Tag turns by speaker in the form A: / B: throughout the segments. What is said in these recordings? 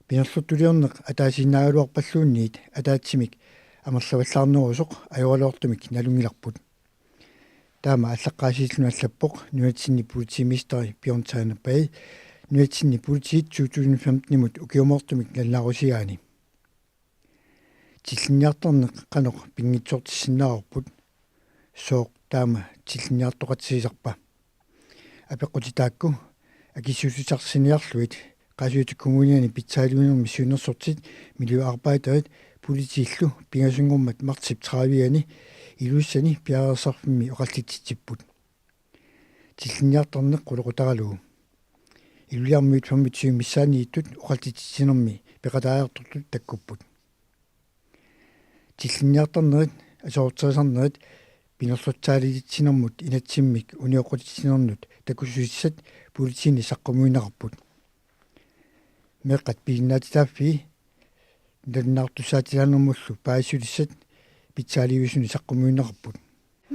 A: пинерлуттулиорнеқ атаасинаагалуарпаллуунниит атаатсимик амерлаваллаарнерусоқ ajorluortumik налунгиларпут таама аллаққаасииллуналлаппоқ нуатсинни политимистери Bjørn Bay нуатсинни политиит 2015-нимут укиумоортумик наллаарусиаани тиллинниарторнеқ қаноқ пингитсортиссинаарпут сооқ таама тиллинниартоқатсисарпа апеққутитаакку акиссусутарсиниарлуит qasuuti kommuniani pitsaaliunermi suunersortit miljøarbejderit politiillu pingasungummat martip 30-ani iluussani piarersarfimmi oqallitsitipput tillinniartorneq quluqutaralugu iluliarmuit 25 missaaniittut oqallitsitinermi peqataajartortut takkupput tillinniartornerit asoorterisarnerit pinerlutsaalitsinermut inatsimmik unioqutitinernnut takussuissat politiini saqqumuinaqarput meqqat piinnaatitaafi nalnaartussaatilanermullu paassulissat pitsaaliuisuni saqqumuinaqarput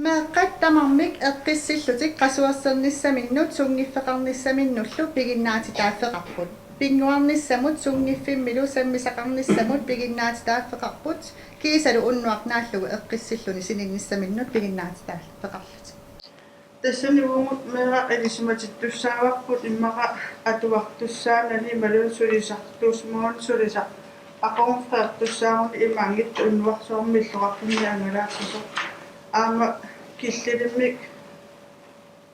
B: meqqat tamarmik eqqissillutik qasuarsernissaminut sungiffeqarnissaminnullu piginnaatitaaffeqarput pinguarnissamut sungiffimmilu sammisaqarnissamut piginnaatitaaffeqarput kiisalu unnuarnaallugu eqqissilluni sininnissaminnut piginnaatitaaffeqarlut
C: тассаниугут мера элисиматиттуссааварпут иммаqa атуартуссаанали малун сулисартуусмуун сулиса ақорфеэртуссаагуни имаангит уннуарсуармиллоқарпунни ангалаассасо аама киллилиммик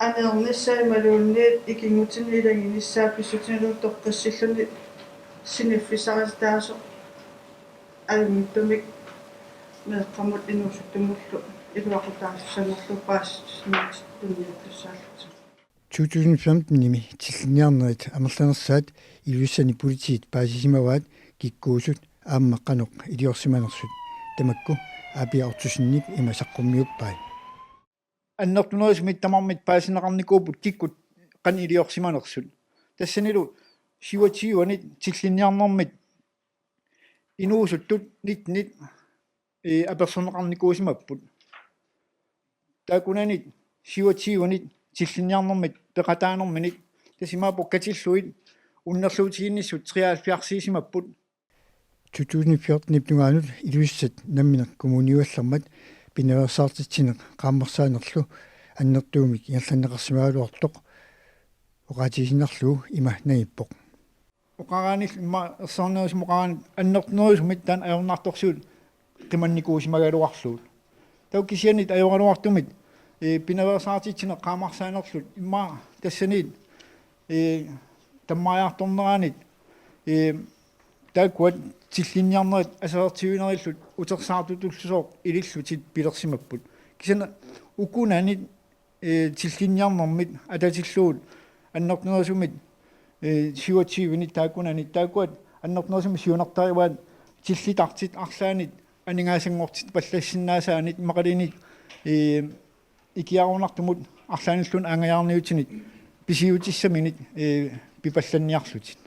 C: анерниссай малуунниит икингутиннилагиниссаа писсутинилуутторқиссиллуни синиффисаристаасо аймиттумик меэққамут инуусуттумуллу илуақутаарсанерлупаас
A: 2015-ними тиллинниарнерит амерланерсаат илуссани политиит паасисимаваат киккуусут ааммаққанеқ илиорсиманерсут тамакку апиартусиннип имасаққуммиуппай
D: аннертунерисмит тамармит паасинеқарникуупут киккут қан илиорсиманерсут тассанилу сиватиуанит тиллинниарнэрмит инуусуттут нит аперсонеқарникуусимаппут таакунанит сиватиуанит тиллинниарнэрмит пеқатаанерминит тасимаапо катиллуит уннерлуутигинниссут 73-симаппут
A: 2014-нипнугаанут илуиссат намминеқ коммуниуаллермат пиневерсаартитсинеқ qaammersaanерлу аннертуумик иерланнеқарсимаалуартоқ оqaатисинерлу има нагиппоқ
D: оқараанил имма ерсаарнерисмоқарaan аннертнерисмит таан аёрнаарторсуут qimannikuusimagalуарлуут тауккисианит аёралуартумит пиневерсаартитсинеқ qaammersaanерлут имма тассанит таммаjaartorneraanit тааккуат тиллинниарнерит асаертигунериллут утерсаартутуллусоо илиллутит пилерсимаппут кисана укунанит тиллинниарнэрмит ататиллуут аннертнерисумит сиватсивинит тааккунанит тааккуат аннертнерисуми сиунартариваат тиллитартит арлаанит анигаасангортит паллассиннаасаанит мақалинит икиарунартумут арлааниллун ангаяарниутинит писиутиссаминит пипалланниарлутит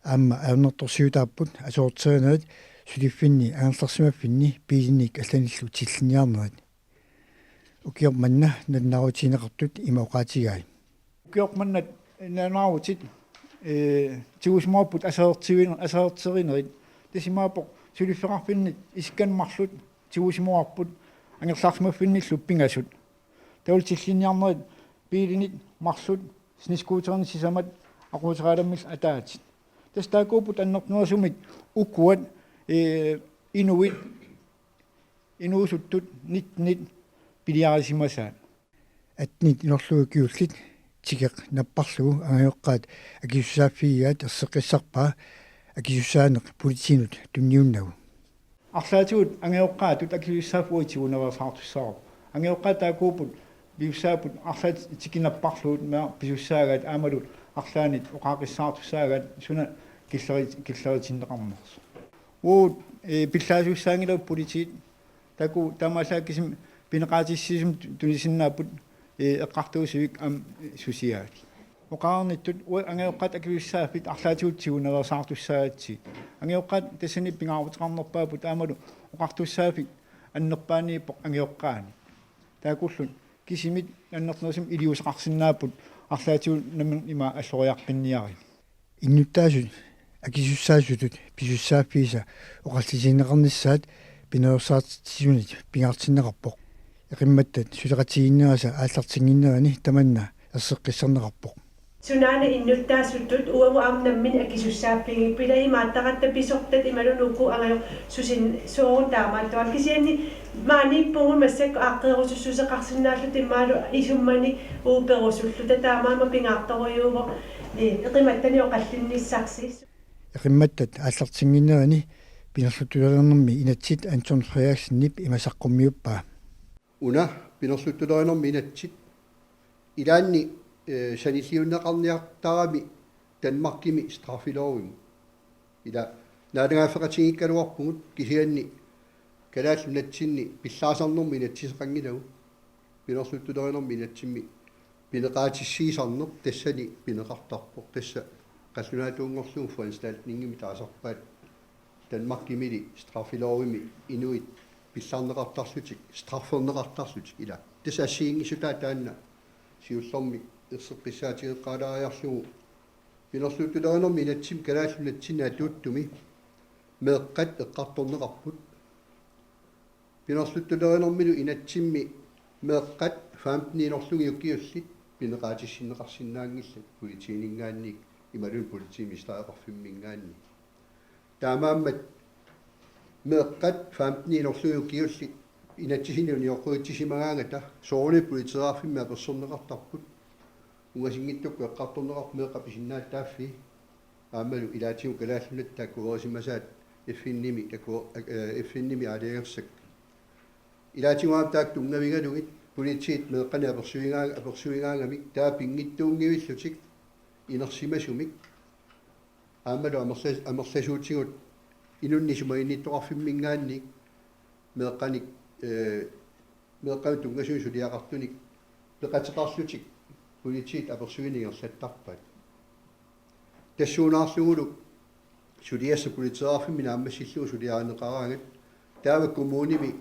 A: аама аернерторсиутааппут асоортеринерит сулиффинни аерлерсимаффинни пиилинник алланиллу тиллинниарнерит укиорманна наннарутинеқартут имаоқаатигаи
D: укиорманнат нанаарутит тиусмааппут асаертеринерит тасимаапоқ сулиффеқарфиннит исканмарлут тиусмуарпут ангерлаарсимаффинниллу пингасут таул тиллинниарнерит пиилинит марлут снискуутерни сисамат aquuteraalammis ataatsit тастаакуупут аннэрнерсумит уккуат инуит инуусуттут нит пилиарисимасаат
A: атнит инерлугиуллит тигеқ наппарлугу агиоққаат акисусааффигигаат ерсеқиссарпаа акисусаанеқ политинут тунниуннагу
D: арлаатигут агиоққаатут акисусаафуитигунерсаартуссаарп агиоққаат таакуупут биусаапут арлаат тикинаппарлуут маа писуссаагаат аамалут арлаанит оқаақиссаартуссаагаат суна киллеритиннеқарнерс уут пиллаасуссаангилау политиит таку тамаасааккисим пинеқаатиссисим тунисиннааппут эққартуусивик ам сусиаат оқаарниттут ангеоққат акивиссааффит арлаатигутсигунерсаартуссаатси ангеоққат тассани пингаарутеқарнерпаапут аамалу оқартуссааффит аннерпаанииппоқ ангеоққаани таакуллун кисимит аннернерсим илиусеқарсинааппут арлаатигу намин има аллориарпинниари
A: иннуттаасут акисуссаасутут писуссааффииса оқаллисинеқарниссаат пинерсаартисунит пингаартиннеқарпоқ эқимматтат сулеқатигиннераса ааллартингиннерани таманна ассеққиссарнеқарпоқ
E: Tsunami innuttaasutut uamu amnammin akisussaappigi pilai maattaqatta pisortat imalunukku angayo susin soorun taamaattuaq kisianni maaniippungu massak aaqqeerusussuseqarsinnaallu timmaalu isummani uuperusullu tataamaama pingaartorujuuvo eqimattani oqallinnissarsi
A: эқимматтат ааллартингиннерани пинерлутулернэрми инатсит Антон Фриаксиннип имасаққуммиуппаа
F: уна пинерлутулернэрми инатсит илаанни санисиуннеқарниартарами Данмаркими страфилоорум ила наадагафеқатигиккалуарпугут кисианни калааллунатсинни пиллаасарнэрми натсисеқангилагу пинерлутулернэрми натсимми пинеқаатиссиисарнер тассани пинеқартарпоқ тасса қаллунаатуунгорлугу франстаат нингими таасарпаат Данмаркимили страфилоорими инуит пиллаарнеқартарлутик страффернеқартарлутик ила тасса сиингисутаа таанна сиуллэрми иссеққиссаатигеққалаариарлугу пинерлутулернэрми натсим калааллунатсинаа туuttumi меэққат эққарторнеқарпут пинерлутулернэрмилу инатсимми меэққат 15-нилорлуги укиуллит пинеқаатиссиннеқарсинаангиллат политиинингаанник ималун политиимистаақарфиммингаанни таамааммат меэққат 15-нилорлуги укиуллит инатсисинуни оқуитсисимагаангата соорни политерафимма персорнеқартарпут угасингиттук эққарторнеқар меэққаписиннаат тааффи аамалу илаатигу калааллунат таккуерисимасаат эффинними эффинними алиерсак илаатигуаам таак тунгавигалугит политиит меэққани аперсуингаангамик таа пингиттуунгивиллутик инерсимасумик аамалу амерласуутигут инуннисумаинниттоқарфиммингаанник меэққаник меэққами тунгасуи сулиақартуник пеқатеқарлутик политиит аперсуинигерлаттарпат тассуунаарлугулу сулиасса политерафиммина аммассиллугу сулиаанеқараангат таава коммуними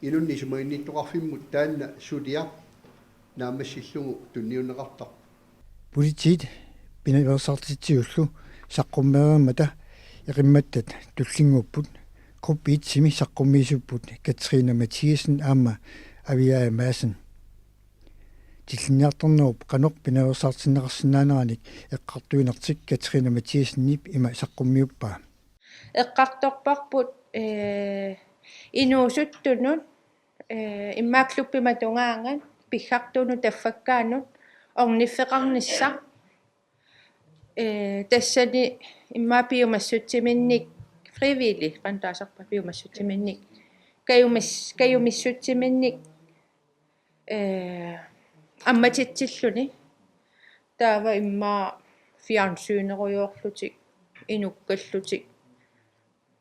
F: инуннисумаинниттоқарфиммут таанна сулиа нааммассиллугу тунниуннеқартар
A: политиит пиневерсартитсиуллу саққуммеермата эқимматтат туллингуппут группиитсими саққуммиисуппут Катрина Матиасен аама авиаа маасен тиллинниарторнеруп канеқ пиневерсартиннеқарсинаанераник эққартуинертик Катрина Матиасеннип има саққуммиуппаа
G: эққарторпарпут инуусуттунут иммааклуппиматунгаангат пиггартуну таффаккаанут орниффеқарнisса тассани иммаапиумассутсиминник фривили пантаасарпа пиумассутсиминник каюмиссутсиминник амматитсиллуни таава иммаа фиансуунеруйоорлутик инуккаллутик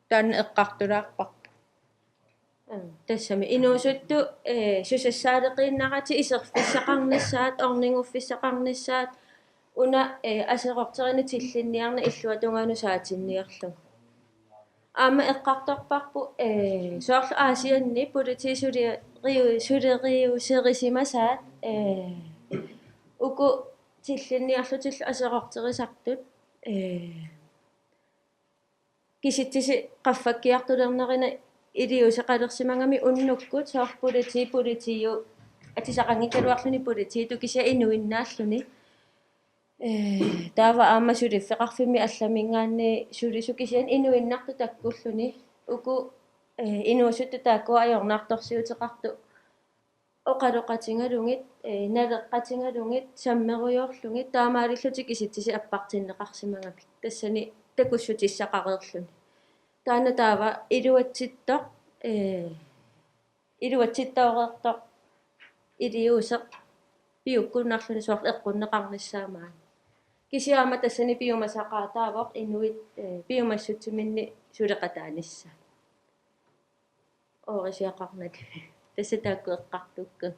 G: таан эққартулаарпарпа
E: тассами инуусутту сусассаалеқииннарати исерфиссақарниссаат орнингуффиссақарниссаат уна асеқортерини тиллинниарна иллуатунгаану саатинниарлу аама эққарторпарпу соорлу аасианни политисулериусерисимасаат уку тиллинниарлутилл асеқортерисартут киситтиси qaffakkiartulernerina илиусеқалерсимангами уннуккут соор политиу атисақангиккалуарлуни политииту кися инуиннааллуни таава аама сулиффеқарфимми алламингаанни сулису кисиан инуиннарту таккуллуни уку инуусутту тааккуа аёрнаарторсиутеқарту оқалоқатингалунгит налеққатингалунгит саммеруйоорлунгит таамаалиллутик киситтиси аппартиннеқарсимангами тассани такуссутиссақареерлуни таана таава илуатситтаореерто илиусеқ пиуккуннарлуни соор эққуннеқарниссаамаа кисиаама тассани пиумасақаатаавоқ инуит пиумассутсиминни сулеқатаанисса орисиақарнак тассатаакку эққартукка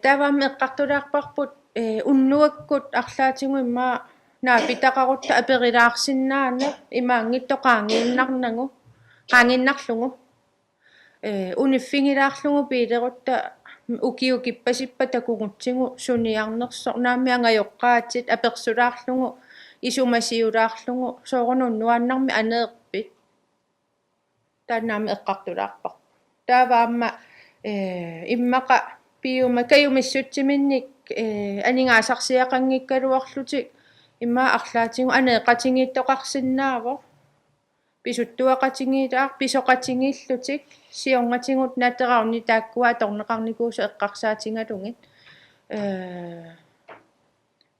G: тааваама эққартулаарпарпут уннуаккут арлаатингу иммаа наапитақарутта аперилаарсиннаана имаангиттоқаангииннарнагу qaanginnarlugu uniffingilaarlugu piilerutta ukiukipasippa takugutsigu suniarnerso naamiangajoqqaatit apersulaarlugu исумасиулаарлугу соорунуннуаннарми анеерпит тааннаами эққартулаарпар тааваамма иммақа пиума каюмиссутсиминник анингаасарсиақангиккалуарлутик имма арлаатигу анеэқатингиттоқарсинаавоо писуттуақатингилаар писоқатингиллутик сионгатингут натерауни тааккуа аторнеқарникуусу эққарсаатингалугит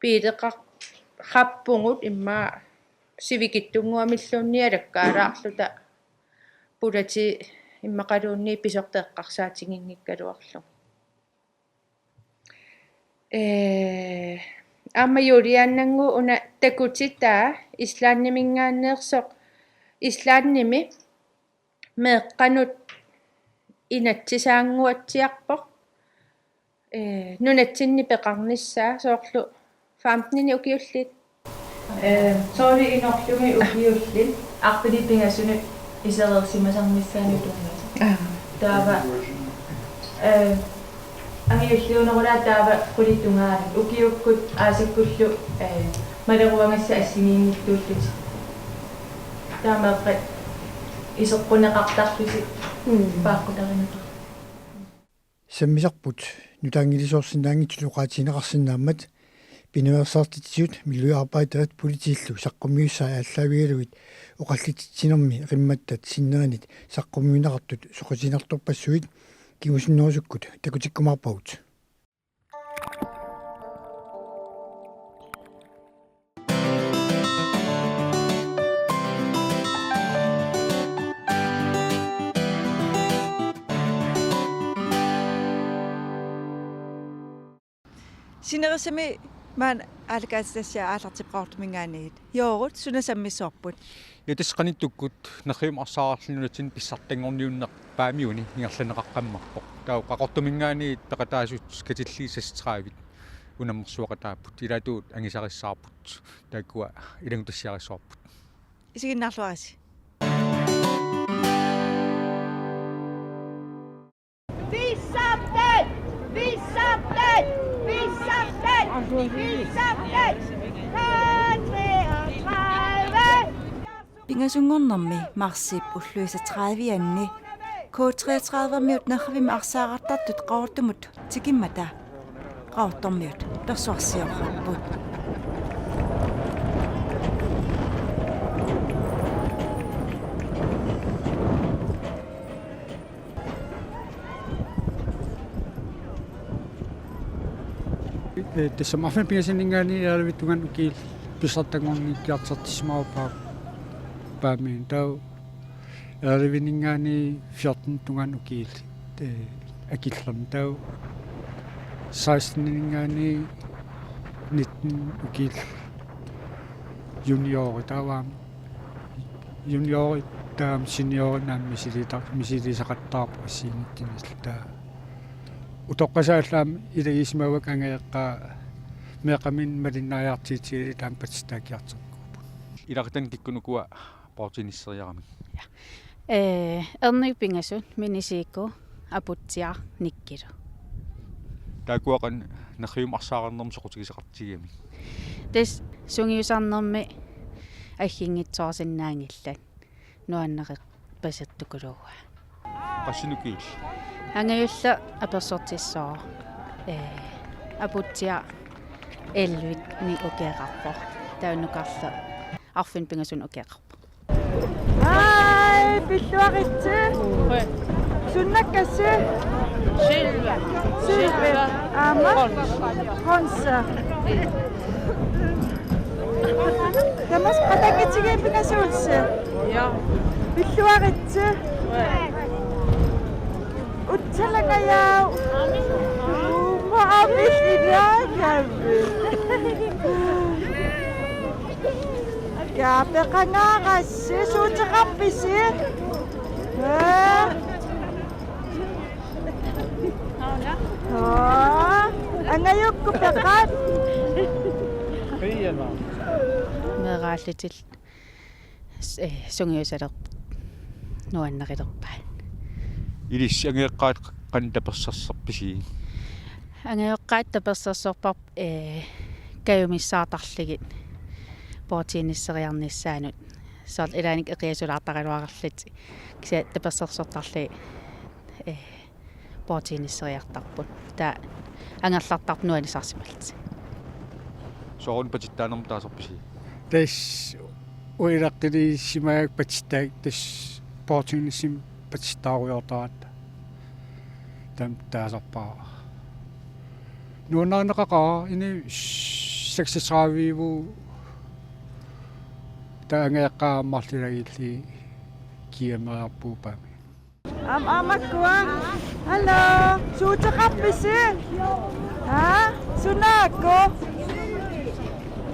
G: пиидеқар хаппугут имма сивикиттунгуамиллуунниалаккаалаарлута пулати иммақалуунни писортеэққарсаатингингиккалуарлу амма юлианнангу уна такутитаа ислааннимингааннеерсоқ ислаанними меэққанут инатсисаангуатсиарпоқ нунатсинни пеқарниссаа соорлу 15 укиуллит
H: соори инорлуги укиуллит арпилиппингасуну исерерсимасарниссаани туннаса таава ангиуллиунерулаа таава кулиттунгаани укиуккут аасиккуллу малеруангасса ассигиингиттууллут таамааппат исеққунеқартарлуси пааққутаринеқар
A: саммисарпут нутаангилисоорсинаангитсулуqaатинеқарсинааммат пиневерсаартитсиут милуиарбайтерат политииллу саққуммиуссаа ааллавигалуит оқаллитсинерми римматтат синнеранит саққуммиунеқартут соқусинарторпассуит кигусиннерусуккут такутиккумаарпагут
I: синерисами маан аалакаатсассиа аалартиппаортумингаанигит йоорут сунасаммиссуарпут
J: ятисқаниттуккут нерриум арсаарарлунутин писсартангорниуннеқ паамиуни ингерланеқаққаммарпоқ тау қақортумингаанигит пеқатаасут скатиллисастраавит унаммерсуақатааппут илаатуут ангисариссаарпут тааккуа илангутассиарисуарпут
I: исигиннаарлуараси
K: Pingasungornermi marsip ulluisa 30-anni K33-miut nervim arsaaqartartut qaortumut tikimmata qaortormiut persuarsiorrapput
L: tässä mahven pingasinningaani alvittungan ukil pisartangornikkiartartismaupaa paamiin tau alviningaani 14 tungan ukil akillan tau 16ningaani 19 ukil junior tawaam junior taam senior nan misilisaqattaarpu assiinittinisla utoqqasaallaam ilagismauak angaeqqaa meeqamin malinnaariartiitiili taampatsitaakiarterkuupu
J: илартан киккунукуа портинisseriarami
M: эрнигпинgasut minisiikku апутсиар никкилу
J: таакуақан нерриум арсаарернерми соқутигисеқартигами
M: тес сунгиусарнерми аггингитсоорсиннаангиллат нуаннеқиқ пасаттукулууа
J: qasinukil
M: ангаюлла аперсортиссоо апутсиа элвит ни океқарпо таунукарла арфин пинgasун океқарпо
I: ай пиллуаритси суннаккасси Silva ама Хонса Тамас патакитигэ пинgasуулси я пиллуаритси утсалагаяа маавис илаагавви я пеканаарасси суутеқарписи ангаюкку пекаат
L: қияма
M: мерааллутил сунгиусалер нуаннерилерпаа
J: илис ангеэққаат қантаперсарсарписи
M: ангеэққаат таперсарсорпар каюмиссаартарлигит поотиниссериарниссаанут соор илааник эқиасулаартариуарерлит кися таперсерсортарли поотиниссериартарпут таа ангерлартарп нуанисарсималти
J: соорун патиттаанерм таасерписи
L: тас уилаққилиссимаак патиттаак тас поотиниссим патиттааруйортаат там таасарпаа нуаннаарнеқақаа ини 36-виву таангеэққааммарлилагилли киамеарпуупаами
I: Amakua. Hello. Suuta kappisi. Ha? Sunako.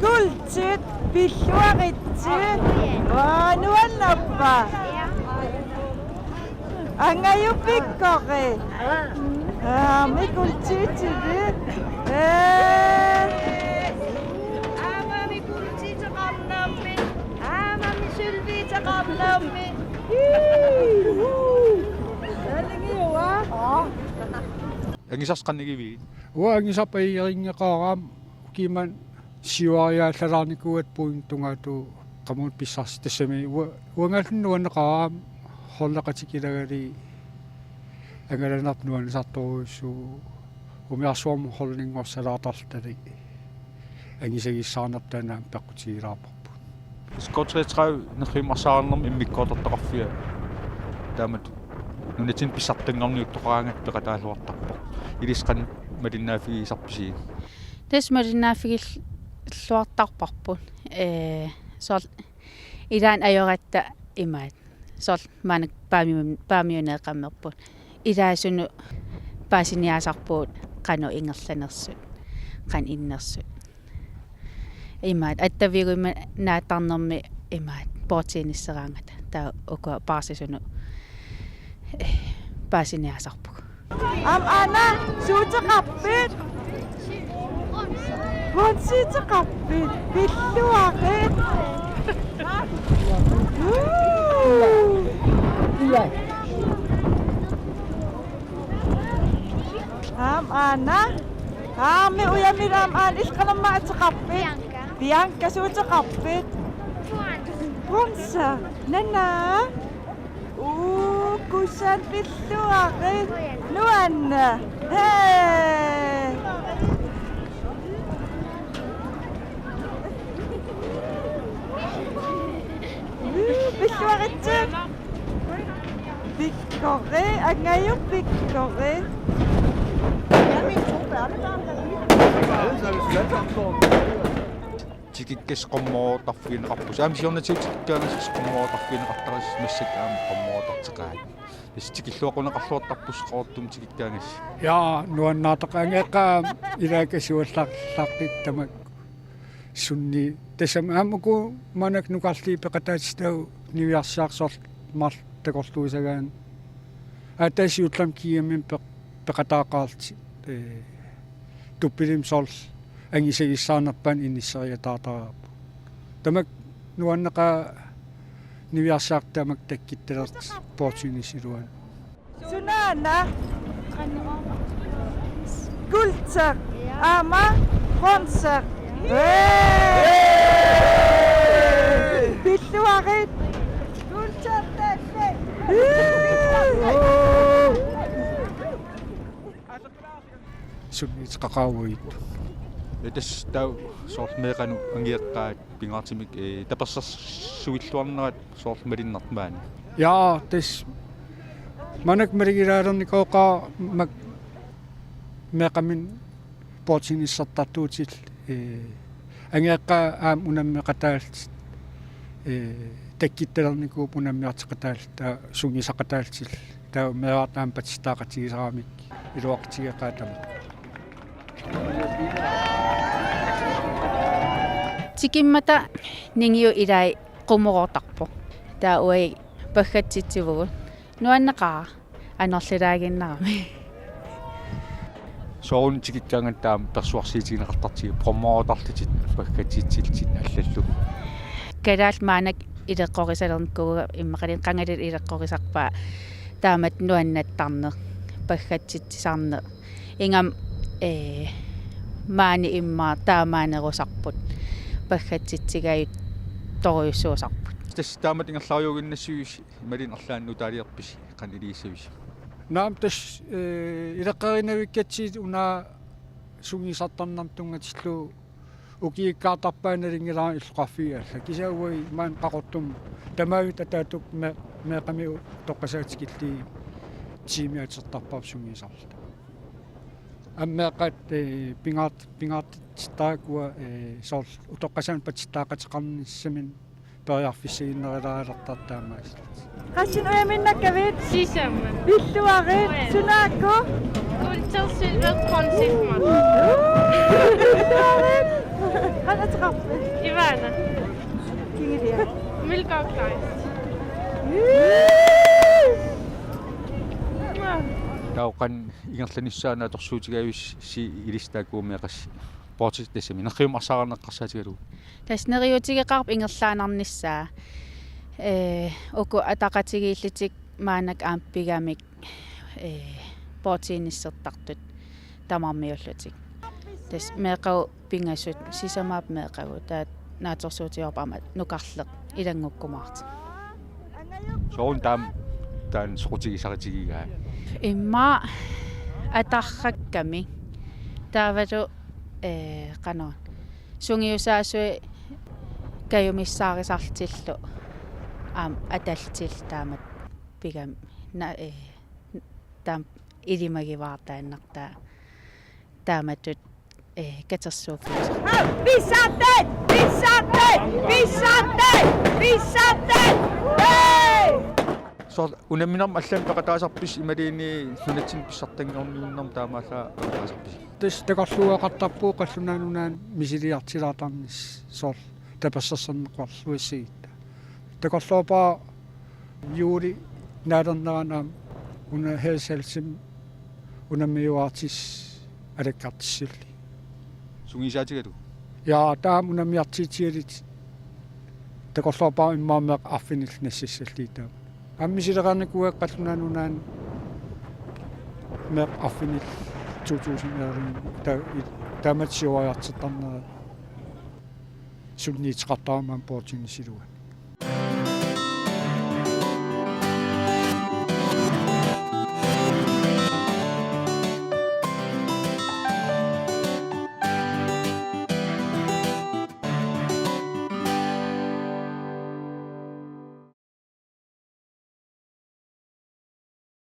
I: Gultsit. Pilluaritsit. Nuannappa. Angayupikkore. Mikultsitsiri. Amami kultsitaqarnaammi. Amami sylviitaqarnaammi.
J: ангисарсқаннигиви
L: уангисапаиерингеқараам киман сиуариааллалаарникуат пуин тунгаату qamut pissarsi tassami uangallunuanneqaraam holleqatikilagали ангаланарпнуанисарторуссуу умиарсуарму холлингорсалаартарлтали ангисагиссаарнартанаам пеққутигилаарпарпу
J: скотретрав нерримарсаарнерми иммиккоотортақарфиа таамат нунатин писсартангорниуттоқаангат пеқатаалуартарпо илисқан малиннаафигисарписи
M: тас малиннаафигил луартарпарпут соор илаан ajоратта имаат соор манак паамиунеэқаммерпут илаасуну паасиниасарпуут қано ингерланерсут қан иннерсут имаат аттавигума наатарнерми имаат поотиниссераангата таа око паасисуну паасиниасарпуг
I: Ana, suutaqappit. Honsiitaqappit. Pilluaqit. Ana. Me uyamiram an isqalammaatiqappit. Bianca suutaqappit. Honsa. Nana. Kusan pilluaqit. Nuanna. Hey. Pilluaqitsit. Pikkore, angayu pikkore.
J: тикиккас qommoortarfiineqarpus аами сиорнатиутиккаанас qommoortarfiineqartaris массак аами qommoortarteqaat истикиллуақунеқарлуартарпус qoortum тикиккаангас
L: я нуаннаатақангеқаа илаакасуалларлааққиттамак сунни тасам аамуку манак нукарли пеқатаатистау нивиарсаарсор мар такорлуисагаан атасиутлам киямин пеқатаақаалти туппилим сорл ангисагиссаарнерпан инниссериатаартараарпу тамак нуаннеқа нивиарсаартамак таккитталерт портунисилуан
I: Sunana. Gultsak. Ama. Honsak. Pilluaqit. Gultsattalle.
L: суннит қақаавуит
J: этас тау соортмеэқану ангиэққаат пингаартимик таперсерсуиллуарнерат соортмалиннартмаани
L: я тас манак меригилаалерникооқаа мак меқамин портиниссартартуутил ангиэққаа аам унаммеқатаалт таккитталерникууп унаммиартеқатаалт таа сунгисақатаалтил таа меаартаам патистаақатигисарамик илуартигеқаатама
M: тикиммата нингиу илай qumorortarpo taa uai paggatsitsivugul nuanneqaa anorlilaaginnarami
J: соорун тикиккаангаттаам персуарсиитигинеқартартиги промоотарлитит паггатситсилтит аллаллу
M: калаал маанак илеққорисалерниккуга иммақалин қангалил илеққорисарпаа таамат нуаннаттарнеқ паггатситсисарне ингам маани иммаа таамаанерусарпут паггатситсигают торюссуусарпут
J: тас таамат ингерлариугиннассуис ималин арлаанну таалиерпис канилииссавис
L: наам тас илеққаринавиккатсиит уна сугисартарнартунгатиллу укииккаартарпааналингилаа иллоқарфиаалла кисауи маан қақортум тамаавит атаатук меқамиу тоққасаатикилли тимиатертарпаап сугисарла аммеқат пингаат таакуа соор утоққасаан патистаақатеқарниссамин периарфиссагиннерилаалертартаамаас
I: Qassin uyaminnakkavit
G: Sisamma.
I: Pilluarit sunaakku
G: Kultursilver konsilmat.
I: Pilluarit Qanataqarpi
G: Ivana.
I: Kingilia
G: Milka Klein.
J: тауқан ингерланissaana торсуутигавис си илистаакуумеқас портис тасами нақиумарсаарнеққарсаатигалу
M: таснериутигеқарп ингерлаанарниссаа оку атақатигииллитик маанак аампигамик портииниссертартут тамармиуллутик тас меқау пингасут сисамаап меқагу таат нааторсуутиорпаамат нукарлеқ илангуккумаарти
J: соон таам таан сокутигисаритигигаа
M: имма атарракками таавалу канаа сунгиусаасуи каюмиссаарисартиллу аам аталтил таамат пигам таам илимагиваартааннартаа тааматут катерсууффут
I: Pisate Pisate Pisate Pisate
J: со унаминарма аллаам пекатаасарпис ималиини сунатсин писсартангорниуннэрм таамаалаа пекатаасарпис
L: тас такарлуақартарпуу қаллунаанунаан мисилиартилаатарнис соор тапассерсернеқарлуиссигитта такарлуупаа юули наадернеранаам уна хелсэлсим унамиуартис алаккартиссилли
J: сунгисаатигалу
L: я таам унамиартиитигалит такарлуупаа иммаамеқ арфинил нассиссаллиитаа аммисилераанакуа қаллунаанунаан меқ арфинил 2000 тааматсиуаяртиттарнера сунниитеқартаамаан портинисилуа